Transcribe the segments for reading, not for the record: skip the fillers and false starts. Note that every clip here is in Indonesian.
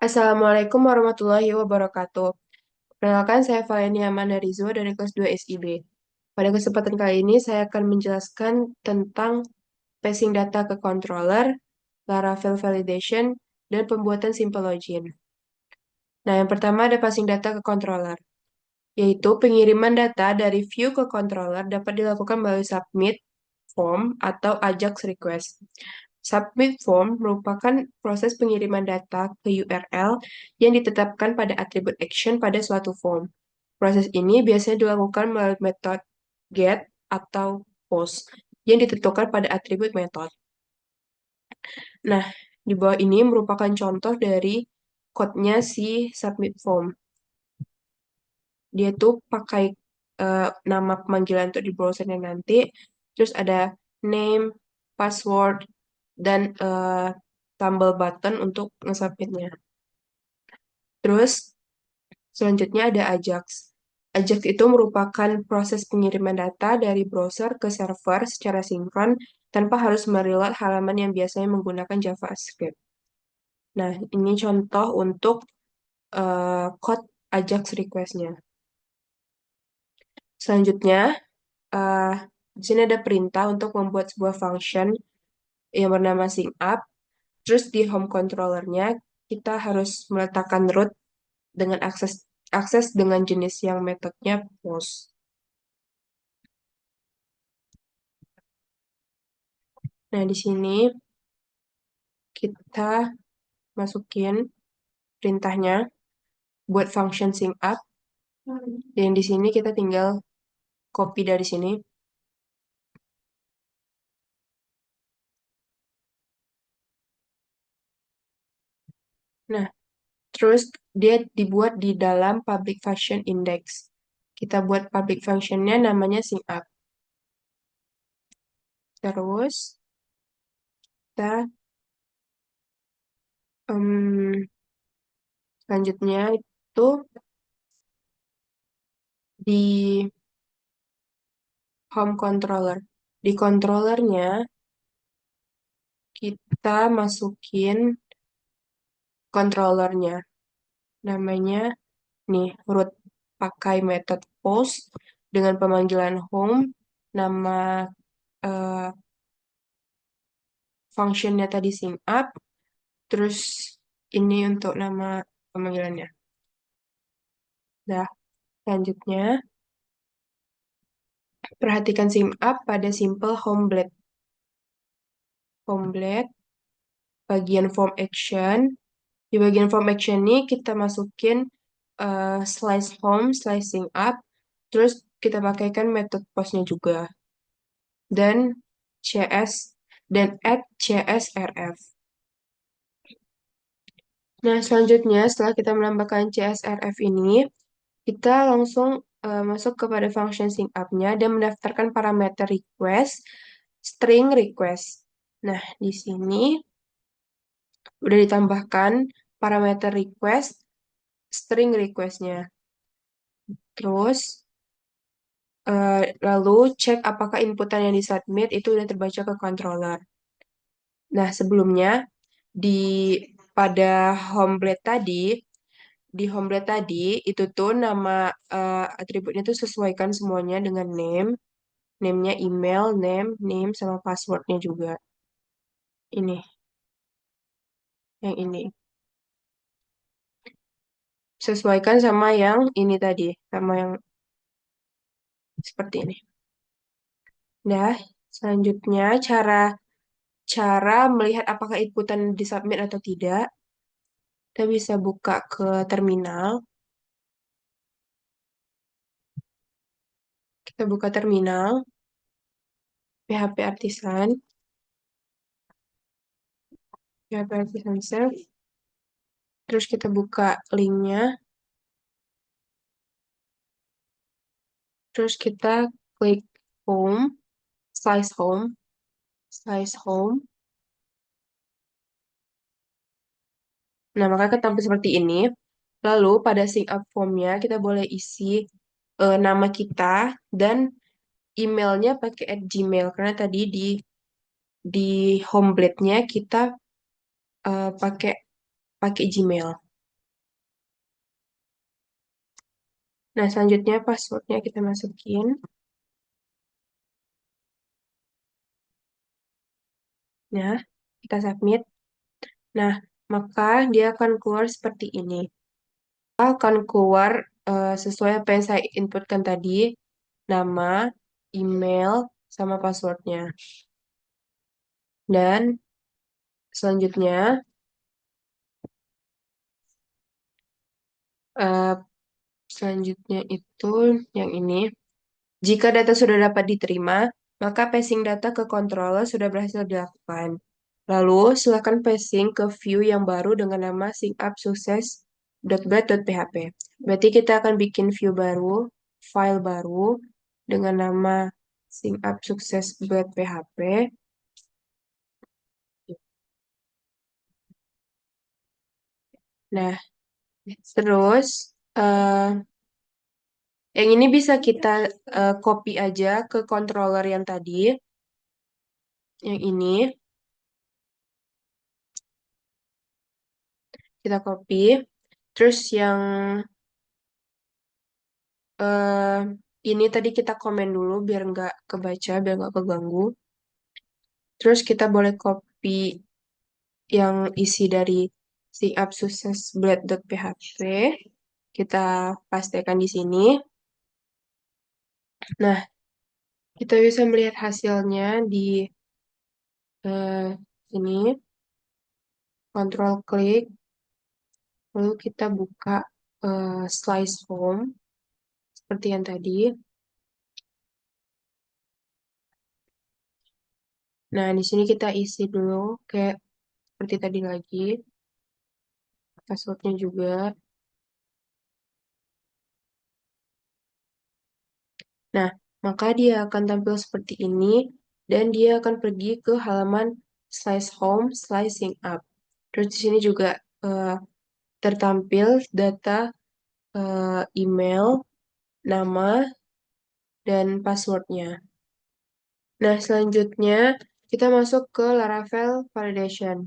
Assalamualaikum warahmatullahi wabarakatuh. Perkenalkan, saya Valenia Mandarizo dari kelas 2 SIB. Pada kesempatan kali ini, saya akan menjelaskan tentang passing data ke controller, Laravel validation, dan pembuatan simple login. Nah, yang pertama ada passing data ke controller, yaitu pengiriman data dari view ke controller dapat dilakukan melalui submit form atau AJAX request. Submit form merupakan proses pengiriman data ke URL yang ditetapkan pada atribut action pada suatu form. Proses ini biasanya dilakukan melalui metode get atau post yang ditentukan pada atribut metode. Nah, di bawah ini merupakan contoh dari code-nya si submit form. Dia tuh pakai nama pemanggilan untuk di browsernya nanti, terus ada name, password, dan tombol button untuk nge-submitnya. Terus selanjutnya ada Ajax. Ajax itu merupakan proses pengiriman data dari browser ke server secara sinkron tanpa harus mereload halaman yang biasanya menggunakan JavaScript. Nah, ini contoh untuk code Ajax request-nya. Selanjutnya, eh, di sini ada perintah untuk membuat sebuah function yang bernama sync-up. Terus di home controller-nya, kita harus meletakkan root dengan akses dengan jenis yang metodenya post. Nah, di sini kita masukin perintahnya buat function sync-up. Dan di sini kita tinggal copy dari sini. Nah, terus dia dibuat di dalam public function index. Kita buat public functionnya namanya sync-up. Terus kita selanjutnya itu di home controller. Di controllernya kita masukin controllernya. Namanya nih root pakai method post dengan pemanggilan home, nama eh, functionnya tadi sync-up, terus ini untuk nama pemanggilannya. Nah, selanjutnya perhatikan sync-up pada simple home blade. Home blade, bagian form action. Di bagian form action ini kita masukin slice home, slicing up, terus kita pakaikan method postnya juga. Dan CS dan add CSRF. Nah, selanjutnya setelah kita menambahkan CSRF ini, kita langsung masuk kepada function sync-up-nya dan mendaftarkan parameter request, string request. Nah, di sini udah ditambahkan parameter request, string request-nya. Terus, lalu cek apakah inputan yang disubmit itu udah terbaca ke controller. Nah, sebelumnya di pada homeblade tadi, di homeblade tadi itu tuh nama atributnya tuh sesuaikan semuanya dengan name, name-nya email, name sama passwordnya juga. Ini, yang ini. Sesuaikan sama yang ini tadi, sama yang seperti ini. Nah, selanjutnya cara melihat apakah inputan disubmit atau tidak. Kita bisa buka ke terminal. Kita buka terminal, PHP Artisan, PHP Artisan Serve. Terus kita buka linknya. Terus kita klik home, slice home, slice home. Nah, maka akan tampil seperti ini. Lalu pada sync up form-nya kita boleh isi nama kita dan emailnya pakai @gmail karena tadi di di home blade-nya kita pakai pakai Gmail. Nah, selanjutnya passwordnya kita masukin. Nah, kita submit. Nah, maka dia akan keluar seperti ini. Akan keluar sesuai apa yang saya inputkan tadi, nama, email, sama passwordnya. Dan selanjutnya, eh, selanjutnya itu yang ini. Jika data sudah dapat diterima, maka passing data ke controller sudah berhasil dilakukan. Lalu, silakan passing ke view yang baru dengan nama syncupsuccess.blade.php. Berarti kita akan bikin view baru, file baru, dengan nama syncupsuccess.php. Nah, terus yang ini bisa kita copy aja ke controller yang tadi, yang ini. Kita copy. Terus yang eh, ini tadi kita komen dulu biar nggak kebaca, biar nggak keganggu. Terus kita boleh copy yang isi dari si absuccessblade.php. Kita pastekan di sini. Nah, kita bisa melihat hasilnya di sini. Control klik, lalu kita buka slice home seperti yang tadi. Nah, di sini kita isi dulu kayak seperti tadi lagi, passwordnya juga. Nah, maka dia akan tampil seperti ini dan dia akan pergi ke halaman slice home, slicing up. Terus di sini juga eh, tertampil data email, nama, dan passwordnya. Nah, selanjutnya kita masuk ke Laravel Validation.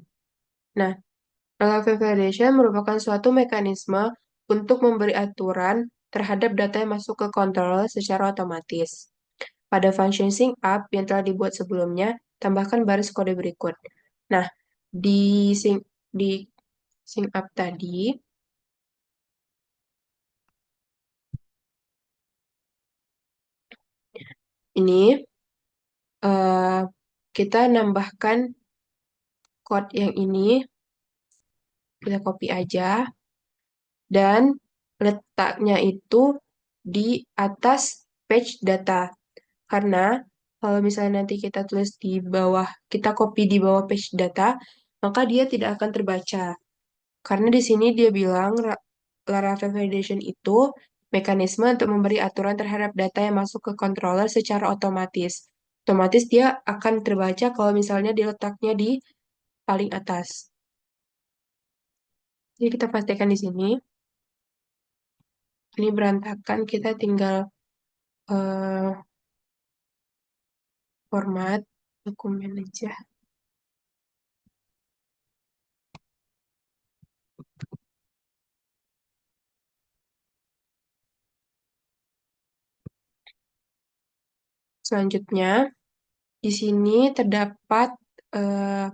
Nah, Laravel Validation merupakan suatu mekanisme untuk memberi aturan terhadap data yang masuk ke controller secara otomatis. Pada function sync up yang telah dibuat sebelumnya, tambahkan baris kode berikut. Nah, di sync up tadi, ini eh, kita nambahkan code yang ini, kita copy aja, dan letaknya itu di atas page data. Karena kalau misalnya nanti kita tulis di bawah, kita copy di bawah page data, maka dia tidak akan terbaca. Karena di sini dia bilang Laravel Validation itu mekanisme untuk memberi aturan terhadap data yang masuk ke controller secara otomatis. Otomatis dia akan terbaca kalau misalnya diletaknya di paling atas. Jadi kita pastikan di sini. Ini berantakan, kita tinggal eh, format dokumen aja. Selanjutnya, di sini terdapat eh,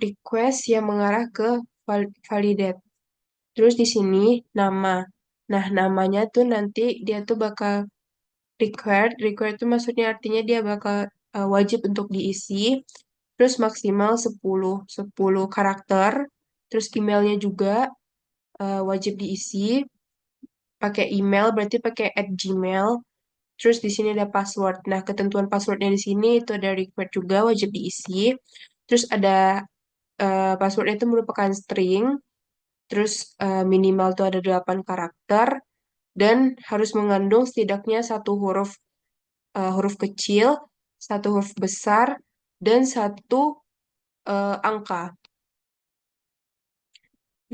request yang mengarah ke validate. Terus di sini nama. Nah, namanya tuh nanti dia tuh bakal required. Required itu maksudnya artinya dia bakal wajib untuk diisi. Terus maksimal 10 karakter. Terus emailnya juga wajib diisi. Pakai email berarti pakai @gmail. Terus di sini ada password. Nah, ketentuan passwordnya di sini itu ada required juga wajib diisi. Terus ada passwordnya itu merupakan string. Terus minimal tuh ada 8 karakter dan harus mengandung setidaknya satu huruf kecil, satu huruf besar, dan satu angka.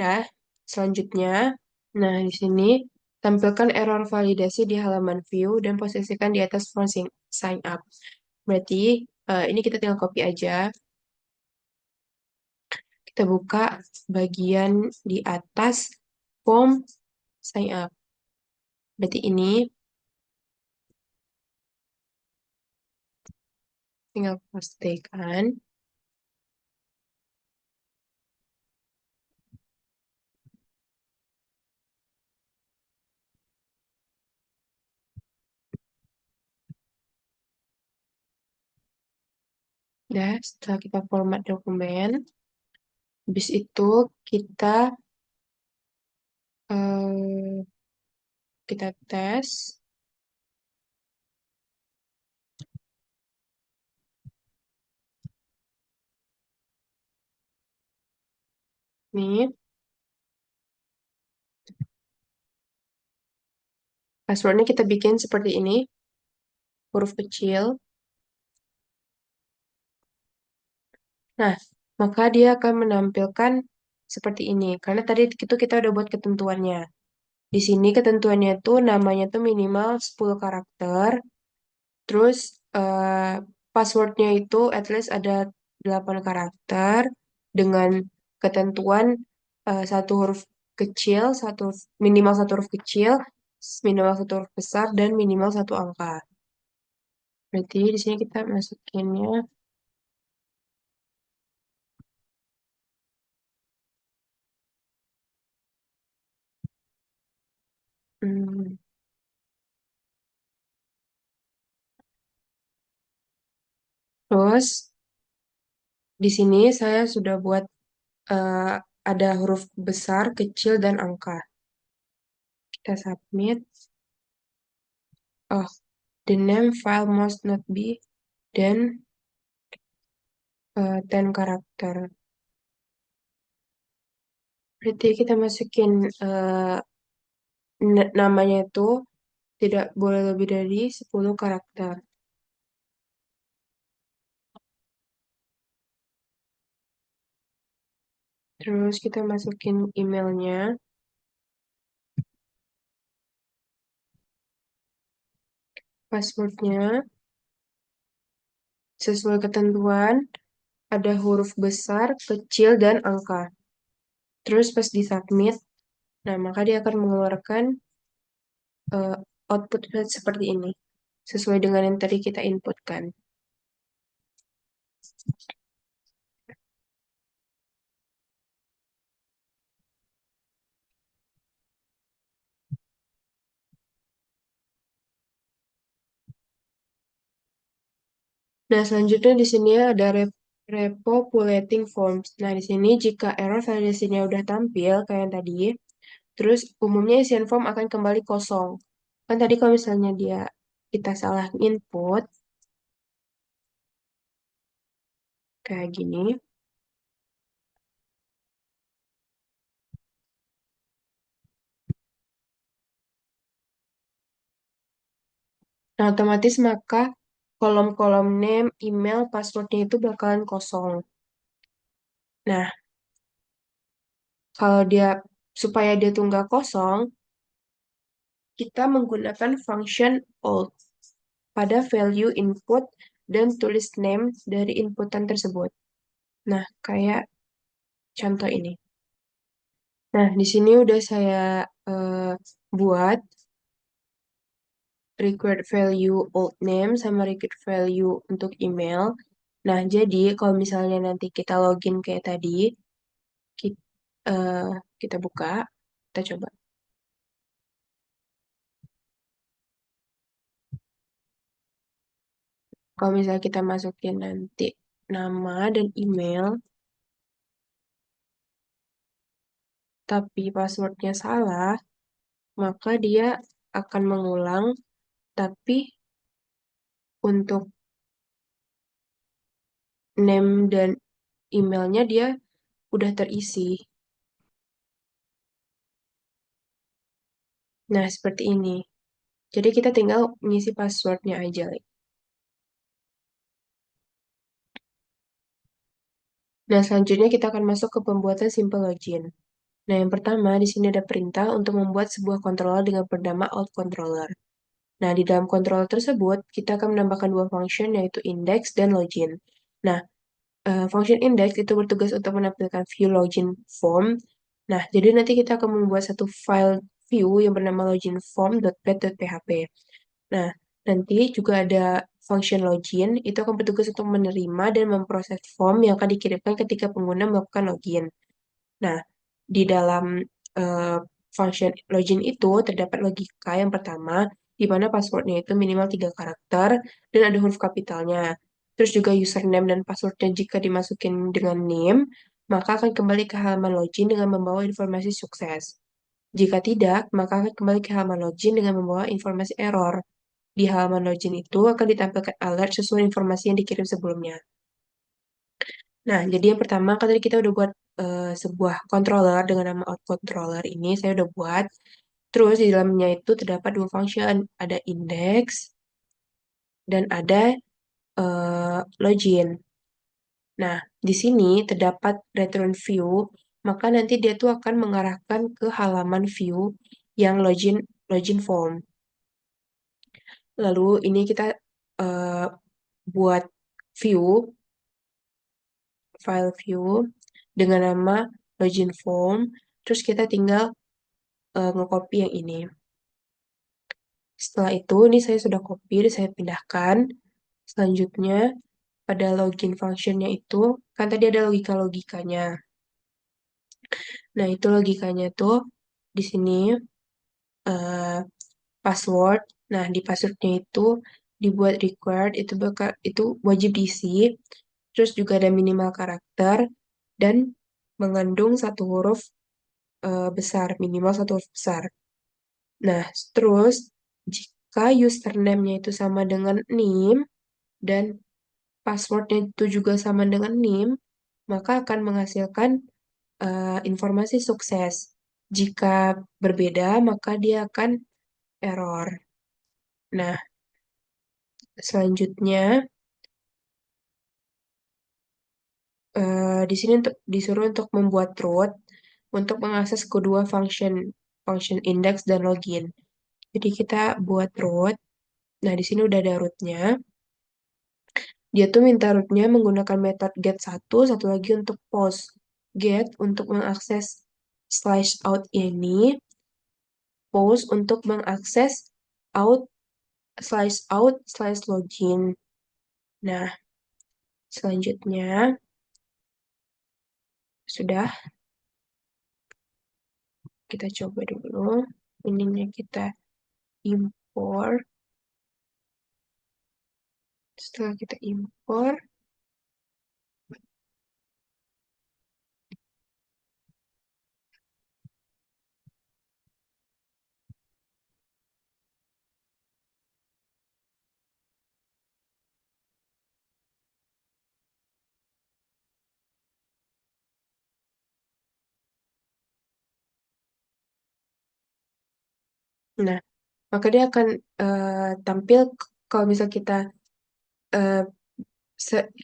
Nah, selanjutnya, nah di sini tampilkan error validasi di halaman view dan posisikan di atas form sign up. Berarti Ini kita tinggal copy aja. Kita buka bagian di atas form sign up. Berarti ini tinggal pastikan. Nah, setelah kita format dokumen, habis itu kita eh, kita tes. Nih, passwordnya kita bikin seperti ini, huruf kecil. Nah, maka dia akan menampilkan seperti ini. Karena tadi itu kita udah buat ketentuannya. Di sini ketentuannya tuh namanya tuh minimal 10 karakter. Terus passwordnya itu at least ada 8 karakter dengan ketentuan satu huruf kecil, minimal satu huruf kecil, minimal satu huruf besar, dan minimal satu angka. Berarti di sini kita masukinnya hmm, terus di sini saya sudah buat eh, ada huruf besar, kecil, dan angka. Kita submit. Oh, the name file must not be dan 10 karakter. Berarti kita masukin namanya itu tidak boleh lebih dari 10 karakter. Terus kita masukin emailnya, passwordnya, sesuai ketentuan, ada huruf besar, kecil, dan angka. Terus pas di submit, nah maka dia akan mengeluarkan eh, output seperti ini, sesuai dengan yang tadi kita inputkan. Nah, selanjutnya di sini ada repopulating forms. Nah, di sini jika error validasinya udah tampil kayak yang tadi, terus umumnya isian form akan kembali kosong. Kan tadi kalau misalnya kita salah input kayak gini, nah otomatis maka kolom-kolom name, email, passwordnya itu bakalan kosong. Nah, kalau supaya dia tuh nggak kosong, kita menggunakan function old pada value input dan tulis name dari inputan tersebut. Nah, kayak contoh ini. Nah, di sini udah saya eh, buat required value old name sama required value untuk email. Nah, jadi kalau misalnya nanti kita login kayak tadi, kita, kita buka, kita coba. Kalau misalnya kita masukin nanti nama dan email, tapi passwordnya salah, maka dia akan mengulang, tapi untuk name dan emailnya dia udah terisi. Nah, seperti ini. Jadi kita tinggal ngisi passwordnya aja. Nah, selanjutnya kita akan masuk ke pembuatan simple login. Nah, yang pertama di sini ada perintah untuk membuat sebuah controller dengan bernama out controller. Nah, di dalam controller tersebut, kita akan menambahkan dua function, yaitu index dan login. Nah, function index itu bertugas untuk menampilkan view login form. Nah, jadi nanti kita akan membuat satu file view yang bernama loginform.pet.php. Nah, nanti juga ada function login, itu akan bertugas untuk menerima dan memproses form yang akan dikirimkan ketika pengguna melakukan login. Nah, di dalam eh, function login itu terdapat logika yang pertama, di mana passwordnya itu minimal 3 karakter dan ada huruf kapitalnya. Terus juga username dan passwordnya jika dimasukin dengan name, maka akan kembali ke halaman login dengan membawa informasi sukses. Jika tidak, maka akan kembali ke halaman login dengan membawa informasi error. Di halaman login itu akan ditampilkan alert sesuai informasi yang dikirim sebelumnya. Nah, jadi yang pertama kan tadi kita udah buat sebuah controller dengan nama out controller ini saya udah buat. Terus di dalamnya itu terdapat dua function, ada index dan ada login. Nah, di sini terdapat return view, maka nanti dia tuh akan mengarahkan ke halaman view yang login form. Lalu ini kita eh, buat view, file view dengan nama login form, terus kita tinggal nge-copy yang ini. Setelah itu, ini saya sudah copy, saya pindahkan. Selanjutnya, pada login functionnya itu, kan tadi ada logika-logikanya. Nah, itu logikanya tuh di sini eh, password. Nah, di passwordnya itu dibuat required, itu wajib diisi. Terus juga ada minimal karakter dan mengandung satu huruf besar, minimal satu huruf besar. Nah, terus jika username-nya itu sama dengan name dan passwordnya itu juga sama dengan NIM, maka akan menghasilkan informasi sukses. Jika berbeda, maka dia akan error. Nah, selanjutnya di sini disuruh untuk membuat root untuk mengakses kedua function function index dan login. Jadi kita buat root. Nah, di sini udah ada rootnya. Dia tuh minta rootnya menggunakan metode get satu lagi untuk post. Get untuk mengakses slash out ini, post untuk mengakses out slash login. Nah, selanjutnya sudah kita coba dulu. Ininya kita import. Setelah kita import, nah, maka dia akan tampil kalau misal kita eh,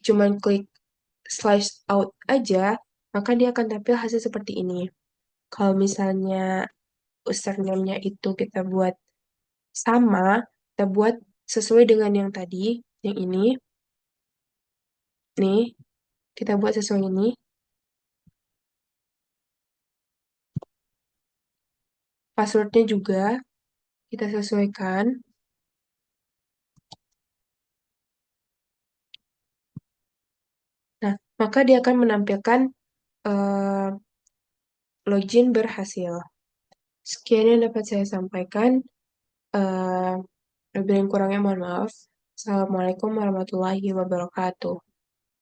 cuman klik slash out aja, maka dia akan tampil hasil seperti ini. Kalau misalnya username-nya itu kita buat sama, kita buat sesuai dengan yang tadi, yang ini, nih, kita buat sesuai ini, passwordnya juga kita sesuaikan. Nah, maka dia akan menampilkan eh, login berhasil. Sekian yang dapat saya sampaikan. Eh, lebih dan kurangnya mohon maaf. Assalamualaikum warahmatullahi wabarakatuh.